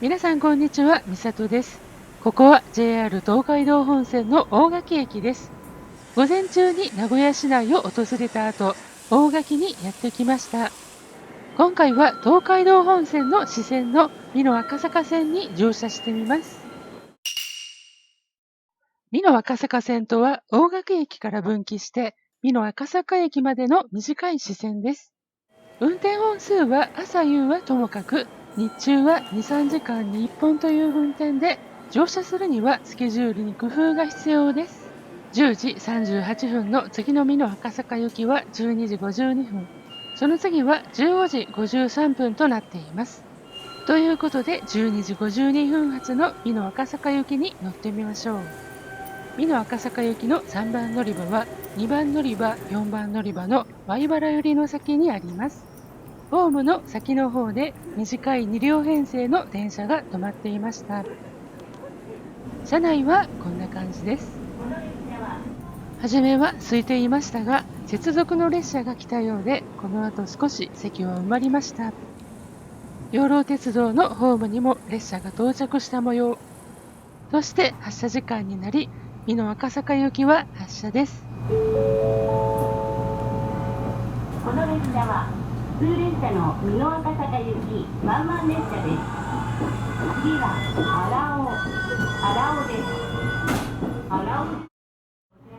皆さんこんにちは、みさとです。ここは JR 東海道本線の大垣駅です。午前中に名古屋市内を訪れた後、大垣にやってきました。今回は東海道本線の支線の美濃赤坂線に乗車してみます。美濃赤坂線とは大垣駅から分岐して美濃赤坂駅までの短い支線です。運転本数は朝夕はともかく、日中は2、3時間に1本という運転で、乗車するにはスケジュールに工夫が必要です。10時38分の次の美濃赤坂行きは12時52分。その次は15時53分となっています。ということで、12時52分発の美濃赤坂行きに乗ってみましょう。美濃赤坂行きの3番乗り場は、2番乗り場、4番乗り場の米原寄りの先にあります。ホームの先の方で短い2両編成の電車が止まっていました。車内はこんな感じです。はじめは空いていましたが、接続の列車が来たようで、この後少し席は埋まりました。養老鉄道のホームにも列車が到着した模様。そして発車時間になり、美濃赤坂行きは発車です。この列車は普通列車の美濃赤坂行きワンマン列車です。次は荒尾で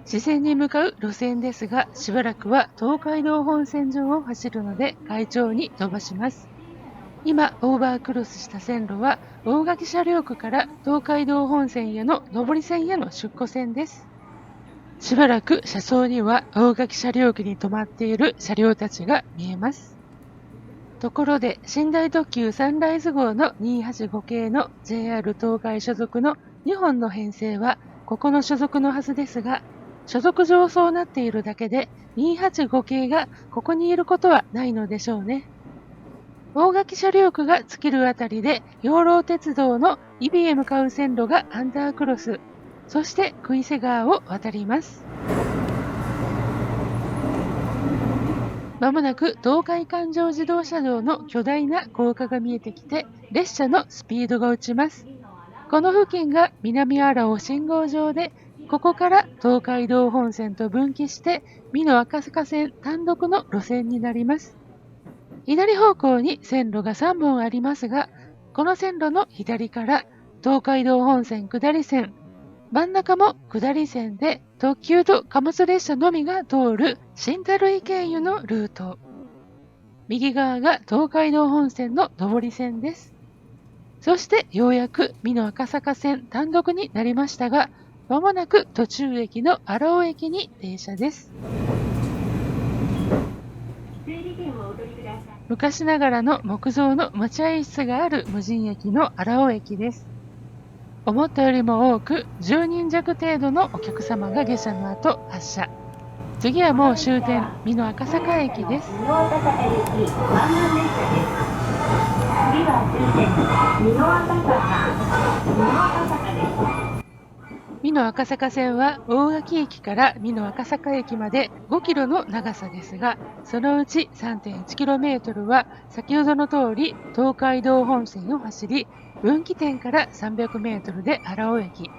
す。支線に向かう路線ですが、しばらくは東海道本線上を走るので快調に飛ばします。今オーバークロスした線路は大垣車両区から東海道本線への上り線への出庫線です。しばらく車窓には大垣車両区に止まっている車両たちが見えます。ところで寝台特急サンライズ号の285系の JR 東海所属の2本の編成はここの所属のはずですが、所属上そうなっているだけで285系がここにいることはないのでしょうね。大垣車両区が尽きるあたりで養老鉄道の伊比へ向かう線路がアンダークロス、そして杭瀬川を渡ります。まもなく東海環状自動車道の巨大な高架が見えてきて、列車のスピードが落ちます。この付近が南荒尾信号場で、ここから東海道本線と分岐して美濃赤坂線単独の路線になります。左方向に線路が3本ありますが、この線路の左から東海道本線下り線、真ん中も下り線で特急と貨物列車のみが通る新樽井経由のルート。右側が東海道本線の上り線です。そしてようやく美濃赤坂線単独になりましたが、まもなく途中駅の荒尾駅に停車です。昔ながらの木造の待合室がある無人駅の荒尾駅です。思ったよりも多く10人弱程度のお客様が下車の後発車。次はもう終点美濃赤坂駅です。美濃赤坂行きワンマン列車です。次は終点美濃赤坂です。美濃赤坂線は大垣駅から美濃赤坂駅まで5キロの長さですが、そのうち 3.1 キロメートルは先ほどの通り東海道本線を走り、分岐点から300メートルで荒尾駅、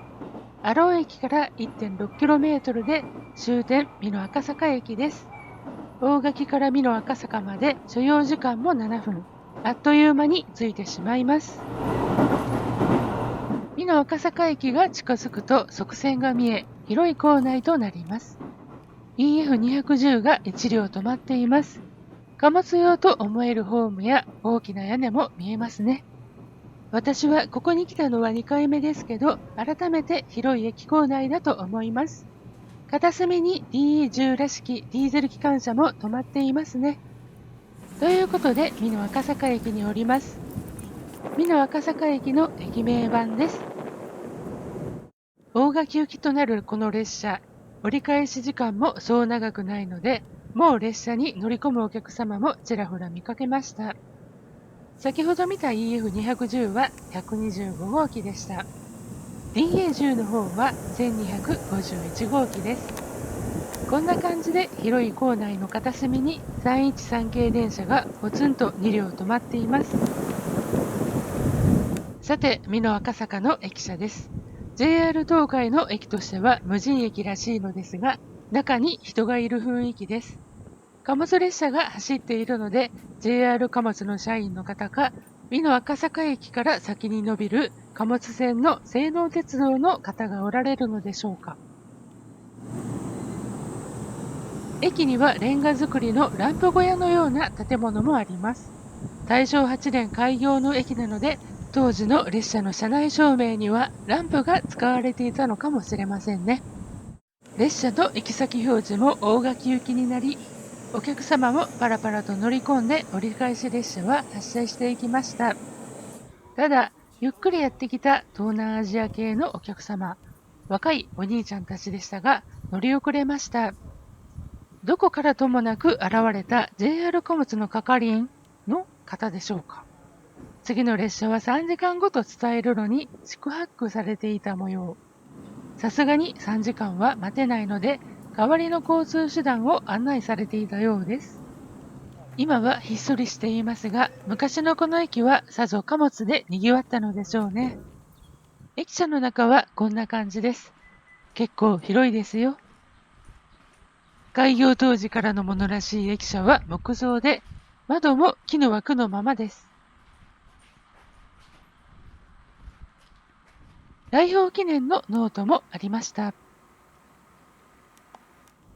荒尾駅から 1.6 キロメートルで終点美濃赤坂駅です。大垣から美濃赤坂まで所要時間も7分。あっという間に着いてしまいます。美濃赤坂駅が近づくと側線が見え、広い構内となります。EF210 が1両止まっています。貨物用と思えるホームや大きな屋根も見えますね。私はここに来たのは2回目ですけど、改めて広い駅構内だと思います。片隅に DE10 らしきディーゼル機関車も止まっていますね。ということで、美濃赤坂駅に降ります。美濃赤坂駅の駅名板です。大垣行きとなるこの列車、折り返し時間もそう長くないので、もう列車に乗り込むお客様もちらほら見かけました。先ほど見た EF210 は125号機でした。DA10 の方は1251号機です。こんな感じで広い構内の片隅に313系電車がポツンと2両止まっています。さて、美濃赤坂の駅舎です。JR 東海の駅としては無人駅らしいのですが、中に人がいる雰囲気です。貨物列車が走っているので、JR 貨物の社員の方か、美濃赤坂駅から先に伸びる貨物線の西濃鉄道の方がおられるのでしょうか。駅にはレンガ造りのランプ小屋のような建物もあります。大正8年開業の駅なので、当時の列車の車内照明にはランプが使われていたのかもしれませんね。列車の行き先表示も大垣行きになり、お客様もパラパラと乗り込んで折り返し列車は発車していきました。ただ、ゆっくりやってきた東南アジア系のお客様、若いお兄ちゃんたちでしたが、乗り遅れました。どこからともなく現れた JR 貨物の係員の方でしょうか。次の列車は3時間後と伝えるのに四苦八苦されていた模様。さすがに3時間は待てないので、代わりの交通手段を案内されていたようです。今はひっそりしていますが、昔のこの駅はさぞ貨物で賑わったのでしょうね。駅舎の中はこんな感じです。結構広いですよ。開業当時からのものらしい駅舎は木造で、窓も木の枠のままです。代表記念のノートもありました。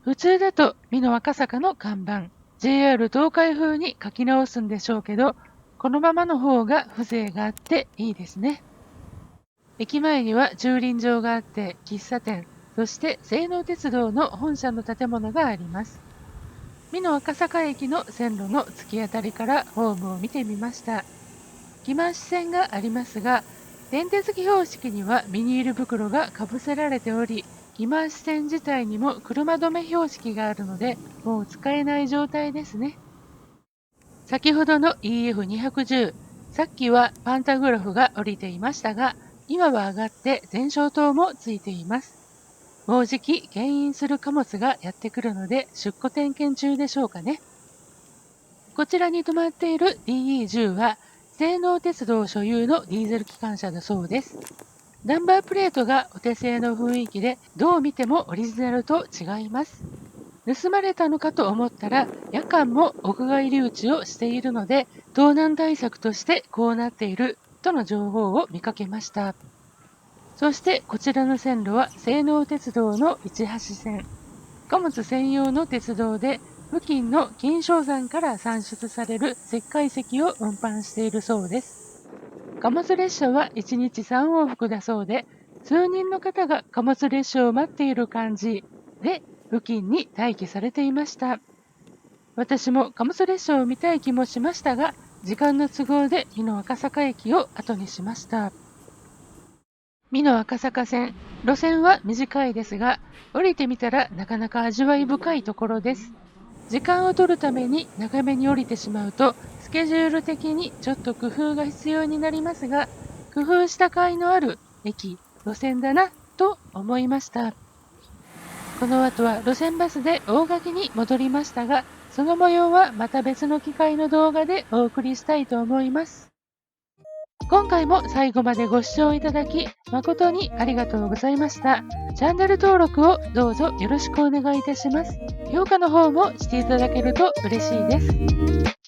普通だと美濃赤坂の看板、JR 東海風に書き直すんでしょうけど、このままの方が風情があっていいですね。駅前には駐輪場があって喫茶店、そして西濃鉄道の本社の建物があります。美濃赤坂駅の線路の突き当たりからホームを見てみました。木増線がありますが、電鉄機標識にはビニール袋がかぶせられており、木増線自体にも車止め標識があるので、もう使えない状態ですね。先ほどの EF210、さっきはパンタグラフが降りていましたが、今は上がって前照灯もついています。もうじき牽引する貨物がやってくるので出庫点検中でしょうかね。こちらに止まっている DE10 は西濃鉄道所有のディーゼル機関車だそうです。ナンバープレートがお手製の雰囲気でどう見てもオリジナルと違います。盗まれたのかと思ったら夜間も屋外留置をしているので盗難対策としてこうなっているとの情報を見かけました。そしてこちらの線路は西濃鉄道の市橋線。貨物専用の鉄道で付近の金賞山から産出される石灰石を運搬しているそうです。貨物列車は1日3往復だそうで、数人の方が貨物列車を待っている感じで付近に待機されていました。私も貨物列車を見たい気もしましたが、時間の都合で美濃赤坂駅を後にしました。美濃赤坂線、路線は短いですが、降りてみたらなかなか味わい深いところです。時間を取るために長めに降りてしまうと、スケジュール的にちょっと工夫が必要になりますが、工夫した甲斐のある駅、路線だなと思いました。この後は路線バスで大垣に戻りましたが、その模様はまた別の機会の動画でお送りしたいと思います。今回も最後までご視聴いただき誠にありがとうございました。チャンネル登録をどうぞよろしくお願いいたします。評価の方もしていただけると嬉しいです。